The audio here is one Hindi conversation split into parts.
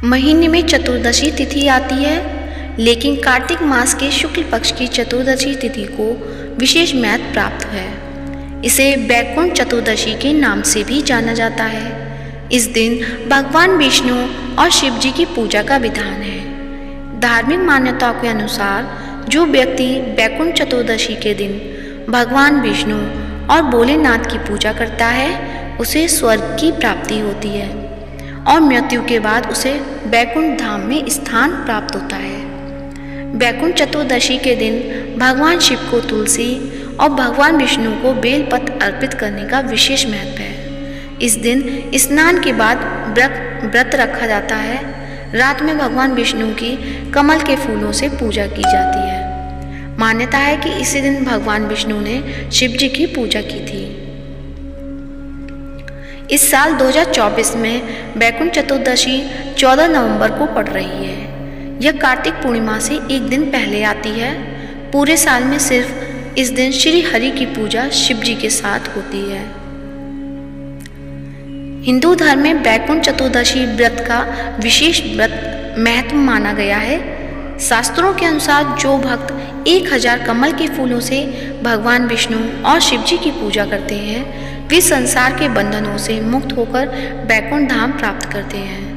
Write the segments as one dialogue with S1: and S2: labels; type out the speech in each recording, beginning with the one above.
S1: महीने में चतुर्दशी तिथि आती है, लेकिन कार्तिक मास के शुक्ल पक्ष की चतुर्दशी तिथि को विशेष महत्व प्राप्त है। इसे बैकुंठ चतुर्दशी के नाम से भी जाना जाता है। इस दिन भगवान विष्णु और शिव जी की पूजा का विधान है। धार्मिक मान्यताओं के अनुसार जो व्यक्ति बैकुंठ चतुर्दशी के दिन भगवान विष्णु और भोलेनाथ की पूजा करता है, उसे स्वर्ग की प्राप्ति होती है और मृत्यु के बाद उसे बैकुंठ धाम में स्थान प्राप्त होता है। बैकुंठ चतुर्दशी के दिन भगवान शिव को तुलसी और भगवान विष्णु को बेलपत्र अर्पित करने का विशेष महत्व है। इस दिन स्नान के बाद व्रत रखा जाता है। रात में भगवान विष्णु की कमल के फूलों से पूजा की जाती है। मान्यता है कि इसी दिन भगवान विष्णु ने शिव जी की पूजा की थी। इस साल 2024 में बैकुंठ चतुर्दशी 14 नवंबर को पड़ रही है। यह कार्तिक पूर्णिमा से एक दिन पहले आती है। पूरे साल में सिर्फ इस दिन श्री हरि की पूजा शिव जी के साथ होती है। हिंदू धर्म में बैकुंठ चतुर्दशी व्रत का विशेष व्रत महत्व माना गया है। शास्त्रों के अनुसार जो भक्त 1000 कमल के फूलों से भगवान विष्णु और शिव जी की पूजा करते हैं, वे संसार के बंधनों से मुक्त होकर बैकुंठ धाम प्राप्त करते हैं।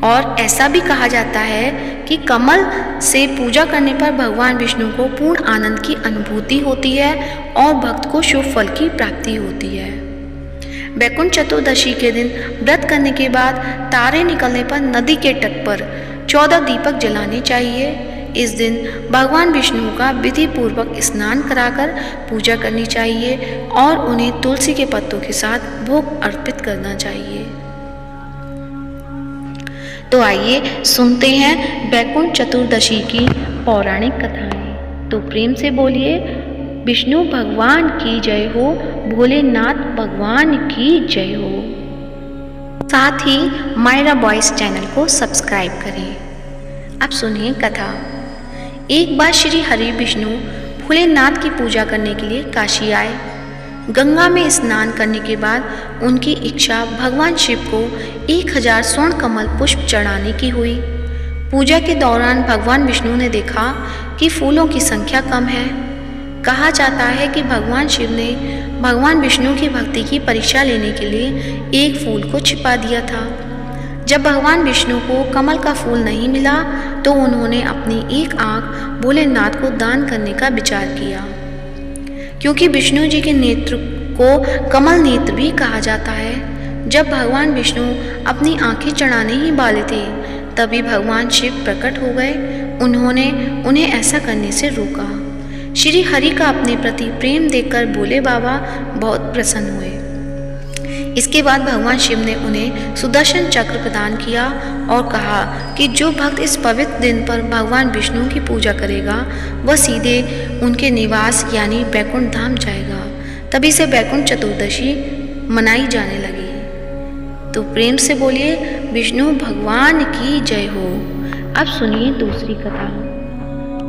S1: और ऐसा भी कहा जाता है कि कमल से पूजा करने पर भगवान विष्णु को पूर्ण आनंद की अनुभूति होती है और भक्त को शुभ फल की प्राप्ति होती है। बैकुंठ चतुर्दशी के दिन व्रत करने के बाद तारे निकलने पर नदी के तट पर 14 दीपक जलाने चाहिए। इस दिन भगवान विष्णु का विधि पूर्वक स्नान कराकर पूजा करनी चाहिए और उन्हें तुलसी के पत्तों के साथ भोग अर्पित करना चाहिए। तो आइए सुनते हैं बैकुंठ चतुर्दशी की पौराणिक कथाएं। तो प्रेम से बोलिए, विष्णु भगवान की जय हो, भोलेनाथ भगवान की जय हो। साथ ही मायरा वॉइस चैनल को सब्सक्राइब करें। अब सुनिए कथा। एक बार श्री हरि विष्णु भोलेनाथ की पूजा करने के लिए काशी आए। गंगा में स्नान करने के बाद उनकी इच्छा भगवान शिव को 1000 स्वर्ण कमल पुष्प चढ़ाने की हुई। पूजा के दौरान भगवान विष्णु ने देखा कि फूलों की संख्या कम है। कहा जाता है कि भगवान शिव ने भगवान विष्णु की भक्ति की परीक्षा लेने के लिए एक फूल को छिपा दिया था। जब भगवान विष्णु को कमल का फूल नहीं मिला तो उन्होंने अपनी एक आंख भोलेनाथ को दान करने का विचार किया। क्योंकि विष्णु जी के नेत्र को कमल नेत्र भी कहा जाता है। जब भगवान विष्णु अपनी आंखें चढ़ाने ही वाले थे, तभी भगवान शिव प्रकट हो गए। उन्होंने उन्हें ऐसा करने से रोका। श्री हरि का अपने प्रति प्रेम देखकर भोले बाबा बहुत प्रसन्न हुए। इसके बाद भगवान शिव ने उन्हें सुदर्शन चक्र प्रदान किया और कहा कि जो भक्त इस पवित्र दिन पर भगवान विष्णु की पूजा करेगा, वह सीधे उनके निवास यानी बैकुंठ धाम जाएगा। तभी से बैकुंठ चतुर्दशी मनाई जाने लगी। तो प्रेम से बोलिए, विष्णु भगवान की जय हो। अब सुनिए दूसरी कथा।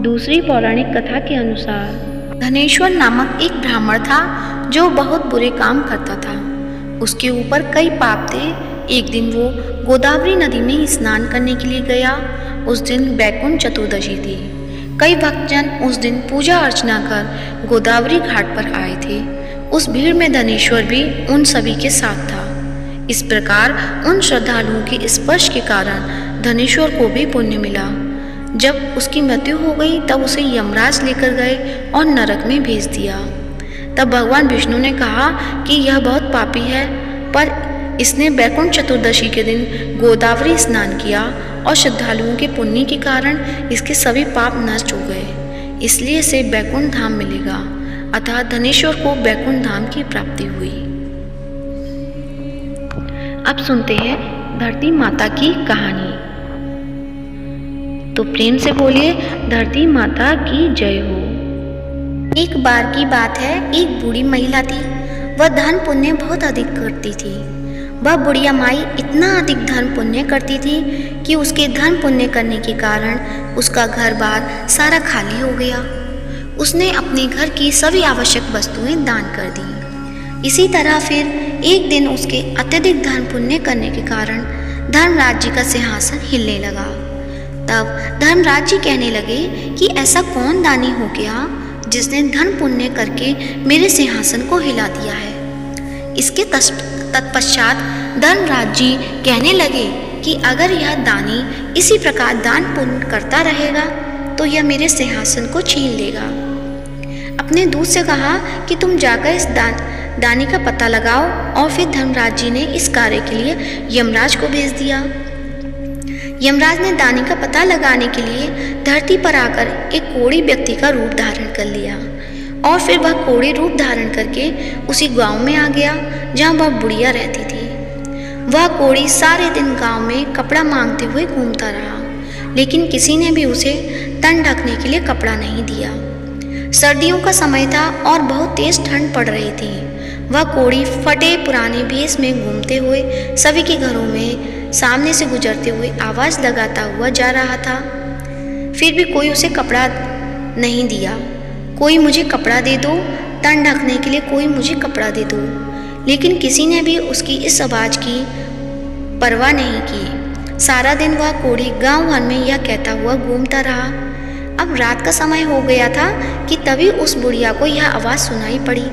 S1: दूसरी पौराणिक कथा के अनुसार धनेश्वर नामक एक ब्राह्मण था जो बहुत बुरे काम करता था। उसके ऊपर कई पाप थे। एक दिन वो गोदावरी नदी में स्नान करने के लिए गया। उस दिन बैकुंठ चतुर्दशी थी। कई भक्तजन उस दिन पूजा अर्चना कर गोदावरी घाट पर आए थे। उस भीड़ में धनेश्वर भी उन सभी के साथ था। इस प्रकार उन श्रद्धालुओं के स्पर्श के कारण धनेश्वर को भी पुण्य मिला। जब उसकी मृत्यु हो गई तब उसे यमराज लेकर गए और नरक में भेज दिया। तब भगवान विष्णु ने कहा कि यह बहुत पापी है, पर इसने बैकुंठ चतुर्दशी के दिन गोदावरी स्नान किया और श्रद्धालुओं के पुण्य के कारण इसके सभी पाप नष्ट हो गए, इसलिए इसे बैकुंठ धाम मिलेगा। अतः धनेश्वर को बैकुंठ धाम की प्राप्ति हुई। अब सुनते हैं धरती माता की कहानी। तो प्रेम से बोलिए, धरती माता की जय हो।
S2: एक बार की बात है, एक बूढ़ी महिला थी। वह धन पुण्य बहुत अधिक करती थी। वह बुढ़िया माई इतना अधिक धन पुण्य करती थी कि उसके धन पुण्य करने के कारण उसका घर बार सारा खाली हो गया। उसने अपने घर की सभी आवश्यक वस्तुएं दान कर दी। इसी तरह फिर एक दिन उसके अत्यधिक धन पुण्य करने के कारण धर्मराज जी का सिंहासन हिलने लगा। तब धर्मराज जी कहने लगे कि ऐसा कौन दानी हो गया जिसने धन पुण्य करके मेरे सिंहासन को हिला दिया है। इसके तत्पश्चात धर्मराज जी कहने लगे कि अगर यह दानी इसी प्रकार दान पुण्य करता रहेगा तो यह मेरे सिंहासन को छीन लेगा। अपने दूत से कहा कि तुम जाकर इस दानी का पता लगाओ, और फिर धर्मराज जी ने इस कार्य के लिए यमराज को भेज दिया। यमराज ने दानी का पता लगाने के लिए धरती पर आकर एक कोढ़ी व्यक्ति का रूप धारण कर लिया, और फिर वह कोढ़ी रूप धारण करके उसी गांव में आ गया जहां वह बुढ़िया रहती थी। वह कोढ़ी सारे दिन गांव में कपड़ा मांगते हुए घूमता रहा, लेकिन किसी ने भी उसे तन ढकने के लिए कपड़ा नहीं दिया। सर्दियों का समय था और बहुत तेज ठंड पड़ रही थी। वह कोढ़ी फटे पुराने भेष में घूमते हुए सभी के घरों में सामने से गुजरते हुए आवाज़ लगाता हुआ जा रहा था। फिर भी कोई उसे कपड़ा नहीं दिया। कोई मुझे कपड़ा दे दो, तन ढकने के लिए कोई मुझे कपड़ा दे दो। लेकिन किसी ने भी उसकी इस आवाज़ की परवाह नहीं की। सारा दिन वह कोढ़ी गांव भर में यह कहता हुआ घूमता रहा। अब रात का समय हो गया था कि तभी उस बुढ़िया को यह आवाज़ सुनाई पड़ी।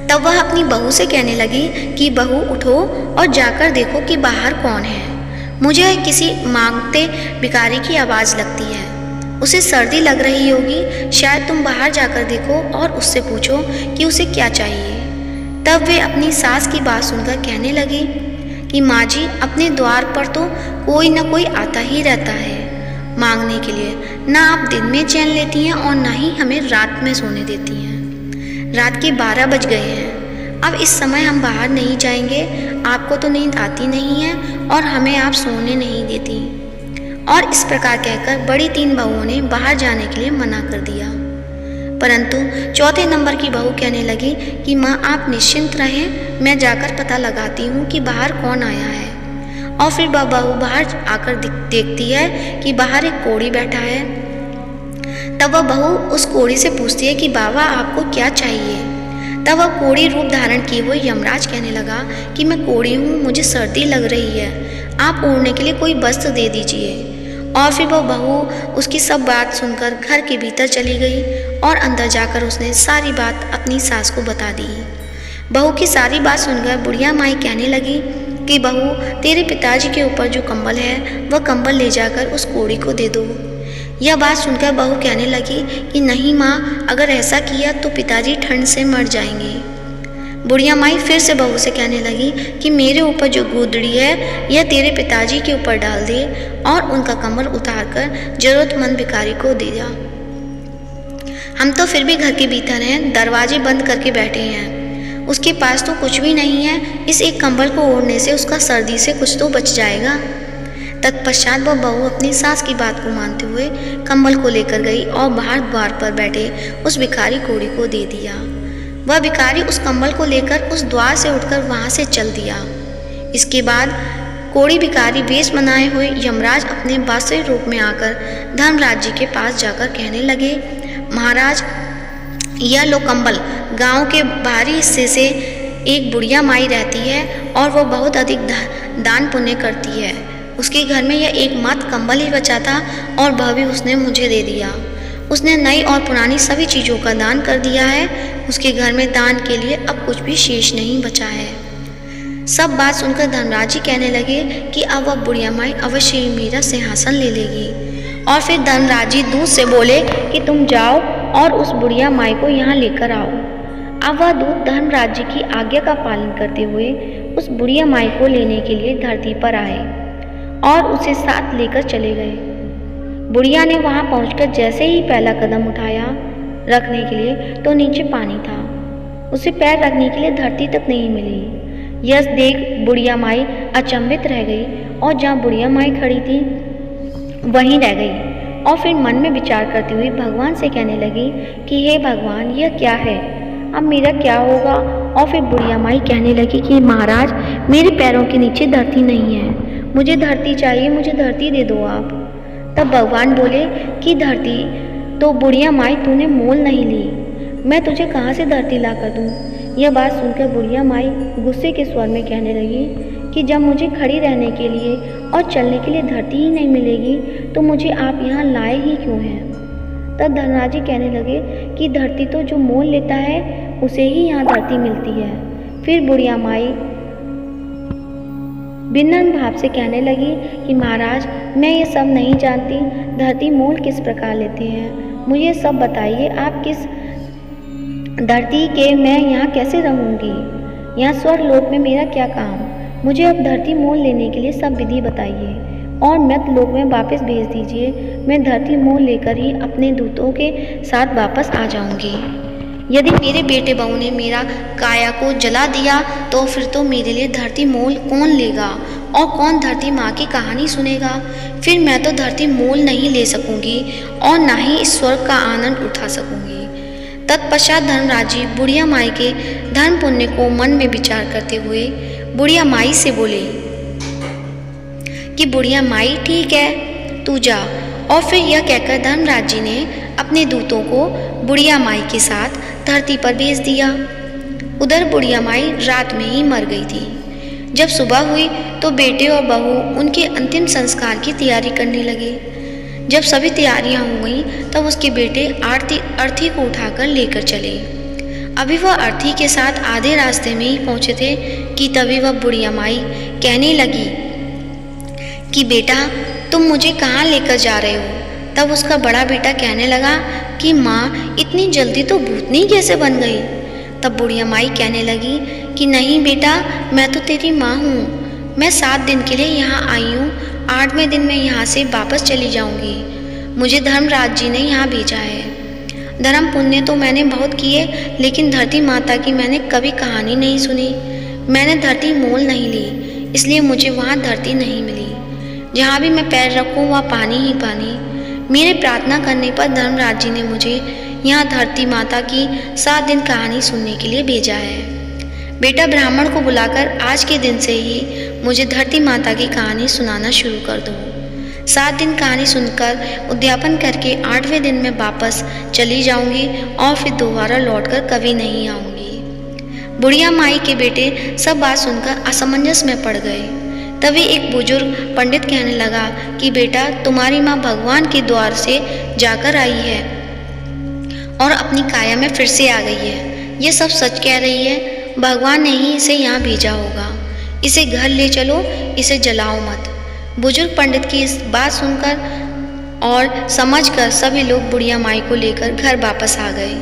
S2: तब वह अपनी बहू से कहने लगी कि बहू उठो और जाकर देखो कि बाहर कौन है। मुझे किसी मांगते भिखारी की आवाज़ लगती है। उसे सर्दी लग रही होगी, शायद तुम बाहर जाकर देखो और उससे पूछो कि उसे क्या चाहिए। तब वे अपनी सास की बात सुनकर कहने लगी कि माँ जी, अपने द्वार पर तो कोई न कोई आता ही रहता है मांगने के लिए। ना आप दिन में चैन लेती हैं और ना ही हमें रात में सोने देती हैं। रात के 12 बज गए हैं। अब इस समय हम बाहर नहीं जाएंगे। आपको तो नींद आती नहीं है और हमें आप सोने नहीं देती। और इस प्रकार कहकर बड़ी 3 बहुओं ने बाहर जाने के लिए मना कर दिया। परंतु चौथे नंबर की बहू कहने लगी कि माँ, आप निश्चिंत रहें, मैं जाकर पता लगाती हूँ कि बाहर कौन आया है। और फिर वह बहू बाहर आकर देखती है कि बाहर एक कोढ़ी बैठा है। तब वह बहू उस कोढ़ी से पूछती है कि बाबा, आपको क्या चाहिए। तब वह कोढ़ी रूप धारण किए हुए यमराज कहने लगा कि मैं कोढ़ी हूँ, मुझे सर्दी लग रही है, आप ओढ़ने के लिए कोई वस्त्र दे दीजिए। और फिर वह बहू उसकी सब बात सुनकर घर के भीतर चली गई और अंदर जाकर उसने सारी बात अपनी सास को बता दी। बहू की सारी बात सुनकर बुढ़िया माई कहने लगी कि बहू, तेरे पिताजी के ऊपर जो कंबल है वह कंबल ले जाकर उस कोढ़ी को दे दो। यह बात सुनकर बहू कहने लगी कि नहीं माँ, अगर ऐसा किया तो पिताजी ठंड से मर जाएंगे। बुढ़िया माई फिर से बहू से कहने लगी कि मेरे ऊपर जो गोदड़ी है यह तेरे पिताजी के ऊपर डाल दे और उनका कंबल उतारकर जरूरतमंद भिखारी को दे जा। हम तो फिर भी घर के भीतर हैं, दरवाजे बंद करके बैठे हैं। उसके पास तो कुछ भी नहीं है, इस एक कंबल को ओढ़ने से उसका सर्दी से कुछ तो बच जाएगा। तत्पश्चात वह बहू अपनी सास की बात को मानते हुए कंबल को लेकर गई और बाहर द्वार पर बैठे उस भिखारी कोढ़ी को दे दिया। वह भिखारी उस कंबल को लेकर उस द्वार से उठकर वहां से चल दिया। इसके बाद कोढ़ी भिखारी वेश बनाए हुए यमराज अपने वास्तविक रूप में आकर धर्मराज जी के पास जाकर कहने लगे, महाराज, यह लो कंबल। गांव के बाहरी हिस्से से एक बुढ़िया माई रहती है और वह बहुत अधिक दान पुण्य करती है। उसके घर में यह एकमात्र कंबल ही बचा था और वह भी उसने मुझे दे दिया। उसने नई और पुरानी सभी चीज़ों का दान कर दिया है। उसके घर में दान के लिए अब कुछ भी शेष नहीं बचा है। सब बात सुनकर धर्मराज जी कहने लगे कि अब वह बुढ़िया माई अवश्य ही मेरा सिंहासन ले लेगी। और फिर धर्मराज जी दूत से बोले कि तुम जाओ और उस बुढ़िया माई को यहाँ लेकर आओ। अब वह दूत धर्मराज जी की आज्ञा का पालन करते हुए उस बुढ़िया माई को लेने के लिए धरती पर आए और उसे साथ लेकर चले गए। बुढ़िया ने वहां पहुंचकर जैसे ही पहला कदम उठाया रखने के लिए तो नीचे पानी था। उसे पैर रखने के लिए धरती तक नहीं मिली। यह देख बुढ़िया माई अचंभित रह गई और जहाँ बुढ़िया माई खड़ी थी वहीं रह गई और फिर मन में विचार करते हुए भगवान से कहने लगी कि हे भगवान, यह क्या है, अब मेरा क्या होगा। और फिर बुढ़िया माई कहने लगी कि महाराज, मेरे पैरों के नीचे धरती नहीं है, मुझे धरती चाहिए, मुझे धरती दे दो आप। तब भगवान बोले कि धरती तो बुढ़िया माई तूने मोल नहीं ली, मैं तुझे कहाँ से धरती ला कर दूँ। यह बात सुनकर बुढ़िया माई गुस्से के स्वर में कहने लगी
S1: कि जब मुझे खड़ी रहने के लिए और चलने के लिए धरती ही नहीं मिलेगी तो मुझे आप यहाँ लाए ही क्यों हैं। तब धनराज जी कहने लगे कि धरती तो जो मोल लेता है उसे ही यहाँ धरती मिलती है। फिर बुढ़िया माई विनम्र भाव से कहने लगी कि महाराज, मैं ये सब नहीं जानती, धरती मोल किस प्रकार लेते हैं, मुझे सब बताइए। आप किस धरती के, मैं यहाँ कैसे रहूँगी, यहाँ स्वर्ग लोक में मेरा क्या काम, मुझे अब धरती मोल लेने के लिए सब विधि बताइए और मृत लोक में वापस भेज दीजिए। मैं धरती मोल लेकर ही अपने दूतों के साथ वापस आ जाऊंगी। यदि मेरे बेटे बहू ने मेरा काया को जला दिया तो फिर तो मेरे लिए धरती मोल कौन लेगा और कौन धरती माँ की कहानी सुनेगा। फिर मैं तो धरती मोल नहीं ले सकूंगी और ना ही इस स्वर्ग का आनंद उठा सकूंगी। तत्पश्चात धर्मराज जी बुढ़िया माई के धर्म पुण्य को मन में विचार करते हुए बुढ़िया माई से बोले कि बुढ़िया माई, ठीक है, तू जा। और फिर यह कहकर धर्मराज जी ने अपने दूतों को बुढ़िया माई के साथ धरती पर भेज दिया। उधर बुढ़िया माई रात में ही मर गई थी। जब सुबह हुई तो बेटे और बहू उनके अंतिम संस्कार की तैयारी करने लगे। जब सभी तैयारियां हो गईं तब उसके बेटे अर्थी को उठाकर लेकर चले। अभी वह अर्थी के साथ आधे रास्ते में ही पहुंचे थे कि तभी वह बुढ़िया माई कहने लगी कि बेटा, तुम मुझे कहाँ लेकर जा रहे हो। तब उसका बड़ा बेटा कहने लगा कि माँ, इतनी जल्दी तो भूतनी कैसे बन गई। तब बुढ़िया माई कहने लगी कि नहीं बेटा, मैं तो तेरी माँ हूँ, मैं 7 दिन के लिए यहाँ आई हूँ, 8वें दिन मैं यहाँ से वापस चली जाऊँगी। मुझे धर्मराज जी ने यहाँ भेजा है। धर्म पुण्य तो मैंने बहुत किए, लेकिन धरती माता की मैंने कभी कहानी नहीं सुनी। मैंने धरती मोल नहीं ली, इसलिए मुझे वहाँ धरती नहीं मिली। जहाँ भी मैं पैर रखूँ वहाँ पानी ही पानी। मेरे प्रार्थना करने पर धर्मराज जी ने मुझे यहाँ धरती माता की 7 दिन कहानी सुनने के लिए भेजा है। बेटा, ब्राह्मण को बुलाकर आज के दिन से ही मुझे धरती माता की कहानी सुनाना शुरू कर दो। 7 दिन कहानी सुनकर उद्यापन करके 8वें दिन में वापस चली जाऊंगी और फिर दोबारा लौटकर कभी नहीं आऊंगी। बुढ़िया माई के बेटे सब बात सुनकर असमंजस में पड़ गए। तभी एक बुजुर्ग पंडित कहने लगा कि बेटा, तुम्हारी माँ भगवान के द्वार से जाकर आई है और अपनी काया में फिर से आ गई है। ये सब सच कह रही है। भगवान ने ही इसे यहाँ भेजा होगा। इसे घर ले चलो, इसे जलाओ मत। बुजुर्ग पंडित की इस बात सुनकर और समझकर सभी लोग बुढ़िया माई को लेकर घर वापस आ गए।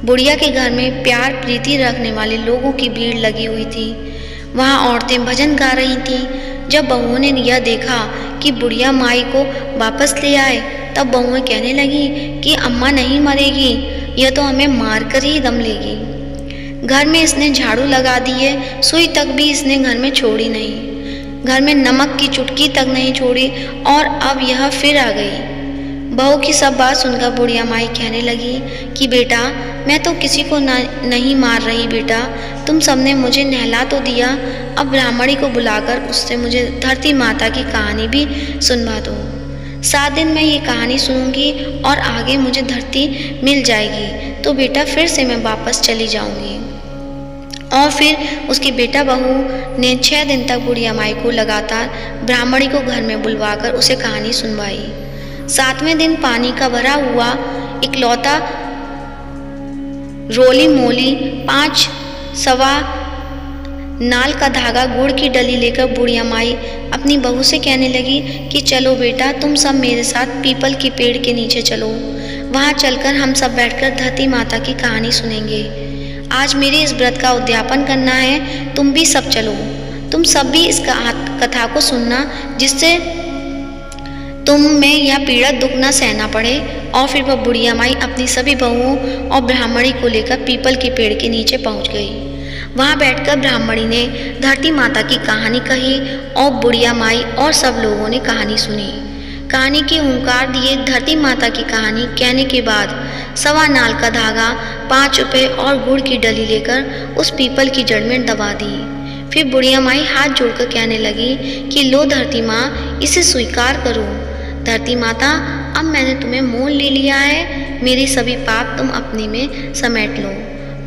S1: बुढ़िया के घर में प्यार प्रीति रखने वाले लोगों की भीड़ लगी हुई थी। वहाँ औरतें भजन गा रही थीं। जब बहुओं ने यह देखा कि बुढ़िया माई को वापस ले आए, तब बहुएं कहने लगी कि अम्मा नहीं मरेगी, यह तो हमें मार कर ही दम लेगी। घर में इसने झाड़ू लगा दी है, सुई तक भी इसने घर में छोड़ी नहीं, घर में नमक की चुटकी तक नहीं छोड़ी और अब यह फिर आ गई। बहू की सब बात सुनकर बुढ़िया माई कहने लगी कि बेटा, मैं तो किसी को नहीं मार रही बेटा, तुम सबने मुझे नहला तो दिया, अब ब्राह्मणी को बुलाकर उससे मुझे धरती माता की कहानी भी सुनवा दो। 7 दिन में ये कहानी सुनूंगी और आगे मुझे धरती मिल जाएगी तो बेटा फिर से मैं वापस चली जाऊंगी। और फिर उसके बेटा बहू ने 6 दिन तक बुढ़िया माई को लगातार ब्राह्मणी को घर में बुलवाकर उसे कहानी सुनवाई। 7वें दिन पानी का भरा हुआ इकलौता रोली मोली 5 सवा नाल का धागा गुड़ की डली लेकर बुढ़िया माई अपनी बहू से कहने लगी कि चलो बेटा, तुम सब मेरे साथ पीपल के पेड़ के नीचे चलो। वहाँ चलकर हम सब बैठकर धरती माता की कहानी सुनेंगे। आज मेरे इस व्रत का उद्यापन करना है, तुम भी सब चलो। तुम सब भी इस कथा को सुनना, जिससे तुम में यह पीड़ा दुख न सहना पड़े। और फिर वह बुढ़िया माई अपनी सभी बहुओं और ब्राह्मणी को लेकर पीपल के पेड़ के नीचे पहुंच गई। वहां बैठकर ब्राह्मणी ने धरती माता की कहानी कही और बुढ़िया माई और सब लोगों ने कहानी सुनी। कहानी की हुंकार दिए धरती माता की कहानी कहने के बाद सवा नाल का धागा 5 रुपए और गुड़ की डली लेकर उस पीपल की जड़ में दबा दी। फिर बुढ़िया माई हाथ जोड़कर कहने लगी कि लो धरती माँ, इसे स्वीकार करो। धरती माता, अब मैंने तुम्हें मोल ले लिया है, मेरे सभी पाप तुम अपने में समेट लो।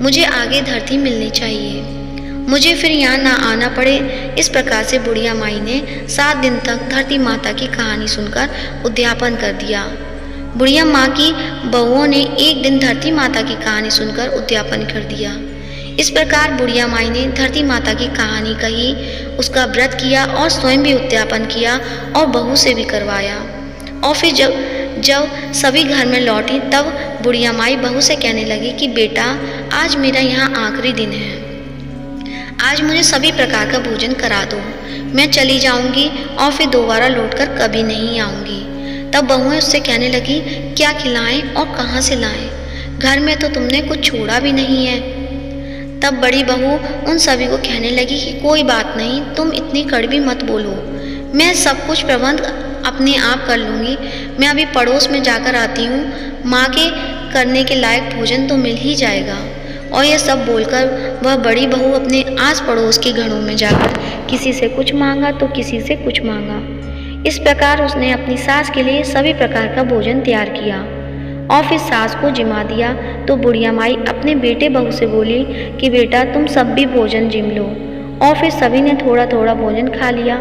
S1: मुझे आगे धरती मिलनी चाहिए।
S2: मुझे फिर यहाँ ना आना पड़े। इस प्रकार से बुढ़िया माई ने 7 दिन तक धरती माता की कहानी सुनकर उद्यापन कर दिया। बुढ़िया माँ की बहुओं ने एक दिन धरती माता की कहानी सुनकर उद्यापन कर दिया। इस प्रकार बुढ़िया माई ने धरती माता की कहानी कही, उसका व्रत किया और स्वयं भी उद्यापन किया और बहू से भी करवाया। और फिर जब सभी घर में लौटी तब बुढ़िया माई बहू से कहने लगी कि बेटा, आज मेरा यहाँ आखिरी दिन है, आज मुझे सभी प्रकार का भोजन करा दो, मैं चली जाऊंगी और फिर दोबारा लौटकर कभी नहीं आऊंगी। तब बहुएं उससे कहने लगी, क्या खिलाएं और कहाँ से लाएं? घर में तो तुमने कुछ छोड़ा भी नहीं है। तब बड़ी बहू उन सभी को कहने लगी कि कोई बात नहीं, तुम इतनी कड़वी मत बोलो, मैं सब कुछ प्रबंध अपने आप कर लूँगी। मैं अभी पड़ोस में जाकर आती हूँ, माँ के करने के लायक भोजन तो मिल ही जाएगा। और यह सब बोलकर वह बड़ी बहू अपने आस पड़ोस के घरों में जाकर किसी से कुछ मांगा तो किसी से कुछ मांगा। इस प्रकार उसने अपनी सास के लिए सभी प्रकार का भोजन तैयार किया और फिर सास को जिमा दिया। तो बुढ़िया माई अपने बेटे बहू से बोली कि बेटा, तुम सब भी भोजन जिम लो। और फिर सभी ने थोड़ा थोड़ा भोजन खा लिया।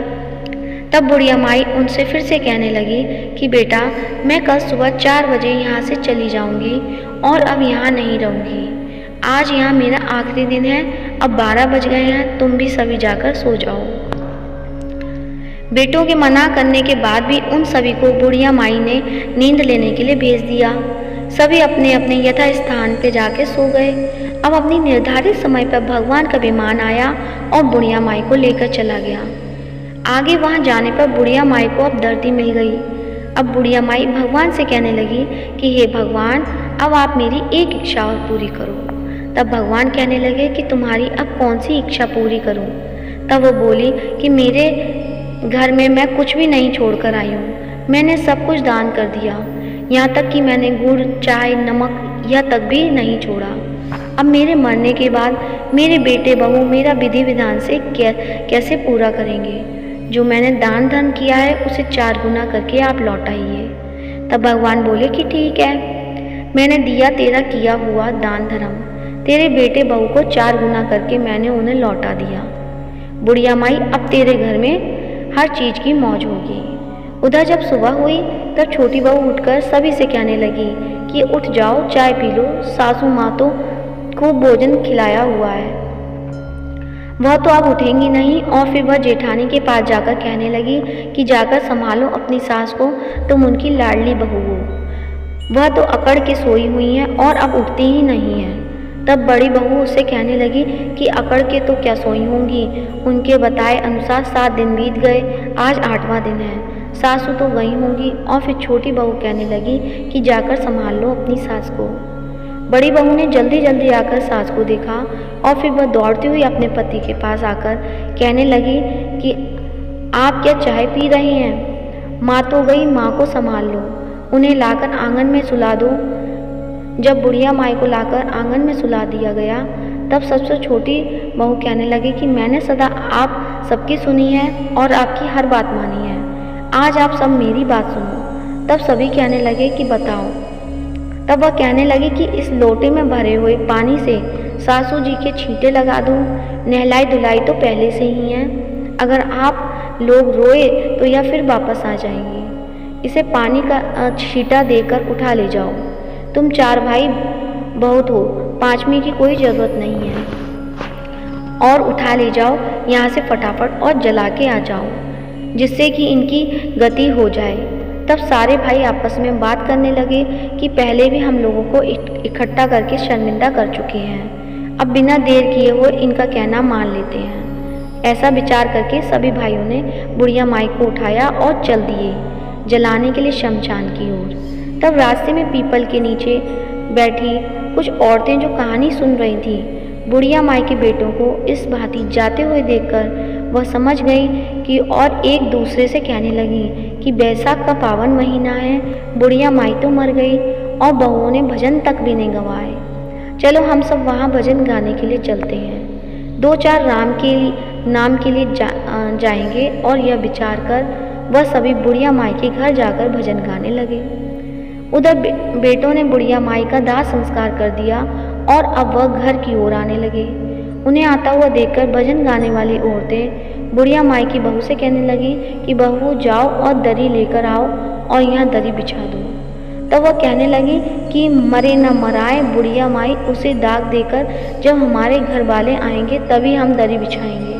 S2: तब बुढ़िया माई उनसे फिर से कहने लगी कि बेटा, मैं कल सुबह 4 बजे यहाँ से चली जाऊँगी और अब यहाँ नहीं रहूँगी। आज यहाँ मेरा आखिरी दिन है, अब 12 बज गए हैं, तुम भी सभी जाकर सो जाओ। बेटों के मना करने के बाद भी उन सभी को बुढ़िया माई ने नींद लेने के लिए भेज दिया। सभी अपने अपने यथा स्थान पे जाके सो गए। अब अपनी निर्धारित समय पर भगवान का विमान आया और बुढ़िया माई को लेकर चला गया। आगे वहाँ जाने पर बुढ़िया माई को अब दर्दी मिल गई। अब बुढ़िया माई भगवान से कहने लगी कि हे भगवान, अब आप मेरी एक इच्छा और पूरी करो। तब भगवान कहने लगे कि तुम्हारी अब कौन सी इच्छा पूरी करूं? तब वो बोली कि मेरे घर में मैं कुछ भी नहीं छोड़कर आई हूँ, मैंने सब कुछ दान कर दिया, यहाँ तक कि मैंने गुड़, चाय, नमक यह तक भी नहीं छोड़ा। अब मेरे मरने के बाद मेरे बेटे बहू मेरा विधि विधान से कैसे पूरा करेंगे? जो मैंने दान धर्म किया है उसे 4 गुना करके आप लौटाइए। तब भगवान बोले कि ठीक है, मैंने दिया तेरा किया हुआ दान धर्म, तेरे बेटे बहू को 4 गुना करके मैंने उन्हें लौटा दिया। बुढ़िया माई, अब तेरे घर में हर चीज़ की मौज होगी। उधर जब सुबह हुई तब छोटी बहू उठकर सभी से कहने लगी कि उठ जाओ, चाय पी लो, सासू माँ तो खूब भोजन खिलाया हुआ है। वह तो अब उठेंगी नहीं। और फिर वह जेठानी के पास जाकर कहने लगी कि जाकर संभालो अपनी सास को, तुम उनकी लाडली बहू हो, वह तो अकड़ के सोई हुई हैं और अब उठती ही नहीं है। तब बड़ी बहू उससे कहने लगी कि अकड़ के तो क्या सोई होंगी, उनके बताए अनुसार 7 दिन बीत गए, आज 8वां दिन है, सासू तो गई होंगी। और फिर छोटी बहू कहने लगी कि जाकर संभाल लो अपनी सास को। बड़ी बहू ने जल्दी जल्दी आकर सास को देखा और फिर वह दौड़ती हुई अपने पति के पास आकर कहने लगी कि आप क्या चाय पी रहे हैं? माँ तो गई, माँ को संभाल लो, उन्हें लाकर आंगन में सुला दो। जब बुढ़िया माई को लाकर आंगन में सुला दिया गया तब सबसे छोटी बहू कहने लगी कि मैंने सदा आप सबकी सुनी है और आपकी हर बात मानी है, आज आप सब मेरी बात सुनो। तब सभी कहने लगे कि बताओ। तब वह कहने लगी कि इस लोटे में भरे हुए पानी से सासू जी के छींटे लगा दूँ, नहलाई धुलाई तो पहले से ही है, अगर आप लोग रोए तो यह फिर वापस आ जाएंगी, इसे पानी का छींटा देकर उठा ले जाओ। तुम 4 भाई बहुत हो, 5वीं की कोई ज़रूरत नहीं है, और उठा ले जाओ यहाँ से फटाफट और जला के आ जाओ, जिससे कि इनकी गति हो जाए। तब सारे भाई आपस में बात करने लगे कि पहले भी हम लोगों को इकट्ठा करके शर्मिंदा कर चुके हैं, अब बिना देर किए हुए इनका कहना मान लेते हैं। ऐसा विचार करके सभी भाइयों ने बुढ़िया माई को उठाया और चल दिए जलाने के लिए शमशान की ओर। तब रास्ते में पीपल के नीचे बैठी कुछ औरतें जो कहानी सुन रही थीं, बुढ़िया माई के बेटों को इस भांति जाते हुए देखकर वह समझ गई कि और एक दूसरे से कहने लगी कि बैसाख का पावन महीना है, बुढ़िया माई तो मर गई और बहुओं ने भजन तक भी नहीं गवाए, चलो हम सब वहाँ भजन गाने के लिए चलते हैं, 2-4 राम के नाम के लिए जाएंगे। और यह विचार कर वह सभी बुढ़िया माई के घर जाकर भजन गाने लगे। उधर बेटों ने बुढ़िया माई का दाह संस्कार कर दिया और अब वह घर की ओर आने लगे।
S1: उन्हें आता हुआ देखकर भजन गाने वाली औरतें बुढ़िया माई की बहू से कहने लगी कि बहू जाओ और दरी लेकर आओ और यहाँ दरी बिछा दो। तब वह कहने लगी कि मरे न मराए बुढ़िया माई, उसे दाग देकर जब हमारे घर वाले आएंगे तभी हम दरी बिछाएंगे।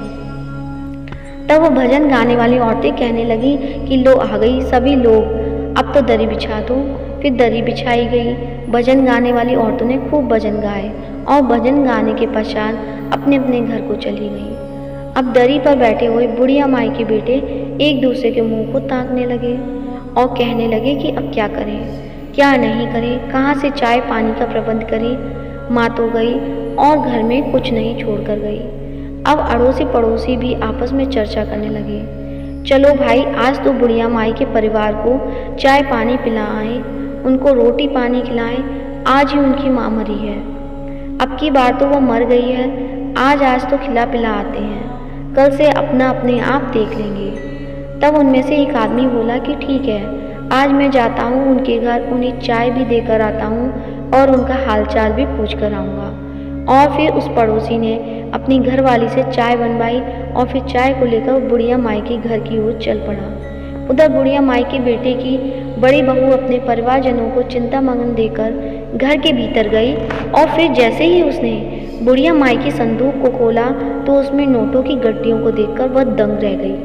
S1: तब वो भजन गाने वाली औरतें कहने लगी कि लो आ गई सभी लोग, अब तो दरी बिछा दो। फिर दरी बिछाई गई। भजन गाने वाली औरतों ने खूब भजन गाए और भजन गाने के पश्चात अपने अपने घर को चली गई। अब दरी पर बैठे हुए बुढ़िया माई के बेटे एक दूसरे के मुंह को ताकने लगे और कहने लगे कि अब क्या करें, क्या नहीं करें, कहाँ से चाय पानी का प्रबंध करें। माँ तो गई और घर में कुछ नहीं छोड़ कर गई। अब अड़ोसी पड़ोसी भी आपस में चर्चा करने लगे, चलो भाई आज तो बुढ़िया माई के परिवार को चाय पानी पिलाएं, उनको रोटी पानी खिलाएं, आज ही उनकी माँ मरी है, अब की बार तो वो मर गई है, आज तो खिला पिला आते हैं, कल से अपना अपने आप देख लेंगे। तब उनमें से एक आदमी बोला कि ठीक है, आज मैं जाता हूँ उनके घर, उन्हें चाय भी देकर आता हूँ और उनका हालचाल भी पूछ कर आऊँगा। और फिर उस पड़ोसी ने अपनी घरवाली से चाय बनवाई और फिर चाय को लेकर बुढ़िया माई के घर की ओर चल पड़ा। उधर बुढ़िया माई के बेटे की बड़ी बहू अपने परिवारजनों को चिंता मगन देकर घर के भीतर गई और फिर जैसे ही उसने बुढ़िया माई की संदूक को खोला तो उसमें नोटों की गड्डियों को देखकर वह दंग रह गई।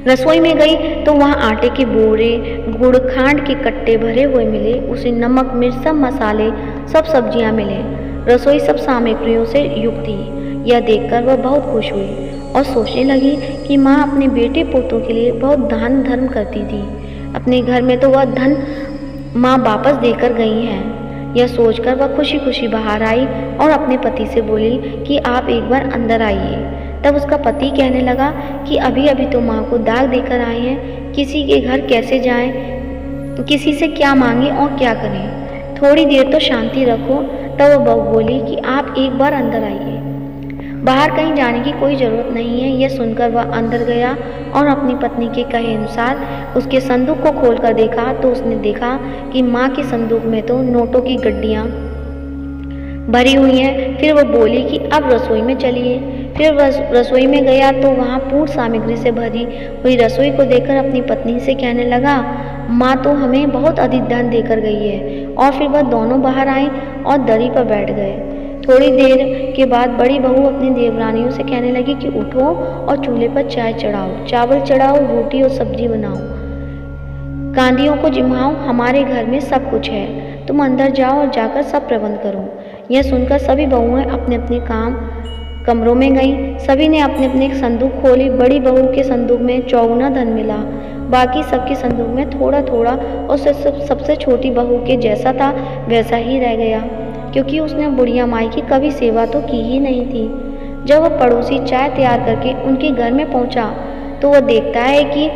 S1: रसोई में गई तो वहाँ आटे के बोरे, गुड़, खांड के कट्टे भरे हुए मिले, उसे नमक मिर्च सब मसाले सब सब्जियाँ मिले। रसोई सब सामग्रियों से युक्त थी। यह देखकर वह बहुत खुश हुई और सोचने लगी कि माँ अपने बेटे पोतों के लिए बहुत दान धर्म करती थी, अपने घर में तो वह धन माँ वापस देकर गई हैं। यह सोचकर वह खुशी खुशी बाहर आई और अपने पति से बोली कि आप एक बार अंदर आइए। तब उसका पति कहने लगा कि अभी अभी तो माँ को दाग देकर आए हैं, किसी के घर कैसे जाएं, किसी से क्या मांगे और क्या करें, थोड़ी देर तो शांति रखो। तब वह बहू बोली कि आप एक बार अंदर आइए, बाहर कहीं जाने की कोई ज़रूरत नहीं है। यह सुनकर वह अंदर गया और अपनी पत्नी के कहे अनुसार उसके संदूक को खोलकर देखा तो उसने देखा कि माँ के संदूक में तो नोटों की गड्डियाँ भरी हुई हैं। फिर वह बोली कि अब रसोई में चलिए। फिर वह रसोई में गया तो वहाँ पूर्ण सामग्री से भरी हुई रसोई को देखकर अपनी पत्नी से कहने लगा, माँ तो हमें बहुत अधिक धन देकर गई है। और फिर वह दोनों बाहर आए और दरी पर बैठ गए। थोड़ी देर के बाद बड़ी बहू अपनी देवरानियों से कहने लगी कि उठो और चूल्हे पर चाय चढ़ाओ, चावल चढ़ाओ, रोटी और सब्जी बनाओ, कांदियों को जिमाओ, हमारे घर में सब कुछ है, तुम अंदर जाओ और जाकर सब प्रबंध करो। यह सुनकर सभी बहुएं अपने अपने कमरों में गईं। सभी ने अपने अपने संदूक खोली। बड़ी बहू के संदूक में चौगुना धन मिला, बाकी सबके संदूक में थोड़ा थोड़ा और सबसे छोटी बहू के जैसा था वैसा ही रह गया, क्योंकि उसने बुढ़िया माई की कभी सेवा तो की ही नहीं थी। जब वह पड़ोसी चाय तैयार करके उनके घर में पहुंचा तो वह देखता है कि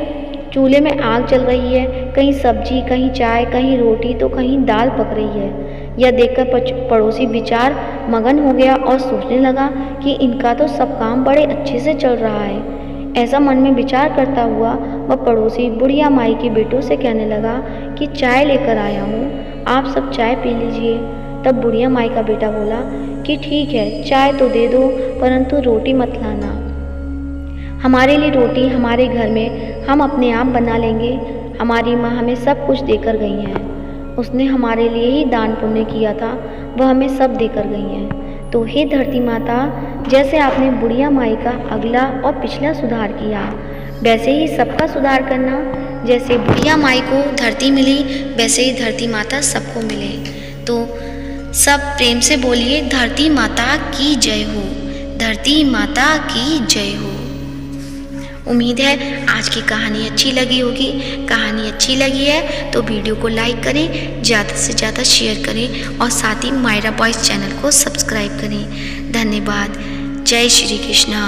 S1: चूल्हे में आग जल रही है, कहीं सब्जी, कहीं चाय, कहीं रोटी तो कहीं दाल पक रही है। यह देखकर पड़ोसी विचार मगन हो गया और सोचने लगा कि इनका तो सब काम बड़े अच्छे से चल रहा है। ऐसा मन में विचार करता हुआ वह पड़ोसी बुढ़िया माई के बेटों से कहने लगा कि चाय लेकर आया हूँ, आप सब चाय पी लीजिए। तब बुढ़िया माई का बेटा बोला कि ठीक है, चाय तो दे दो, परंतु रोटी मत लाना, हमारे लिए रोटी हमारे घर में हम अपने आप बना लेंगे। हमारी माँ हमें सब कुछ देकर गई हैं, उसने हमारे लिए ही दान पुण्य किया था, वह हमें सब देकर गई हैं। तो हे धरती माता, जैसे आपने बुढ़िया माई का अगला और पिछला सुधार किया, वैसे ही सबका सुधार करना। जैसे
S2: बुढ़िया माई को धरती मिली वैसे ही धरती माता सबको मिले। तो सब प्रेम से बोलिए, धरती माता की जय हो, धरती माता की जय हो। उम्मीद है आज की कहानी अच्छी लगी होगी। कहानी अच्छी लगी है तो वीडियो को लाइक करें, ज़्यादा से ज़्यादा शेयर करें और साथ ही मायरा बॉयज़ चैनल को सब्सक्राइब करें। धन्यवाद। जय श्री कृष्णा।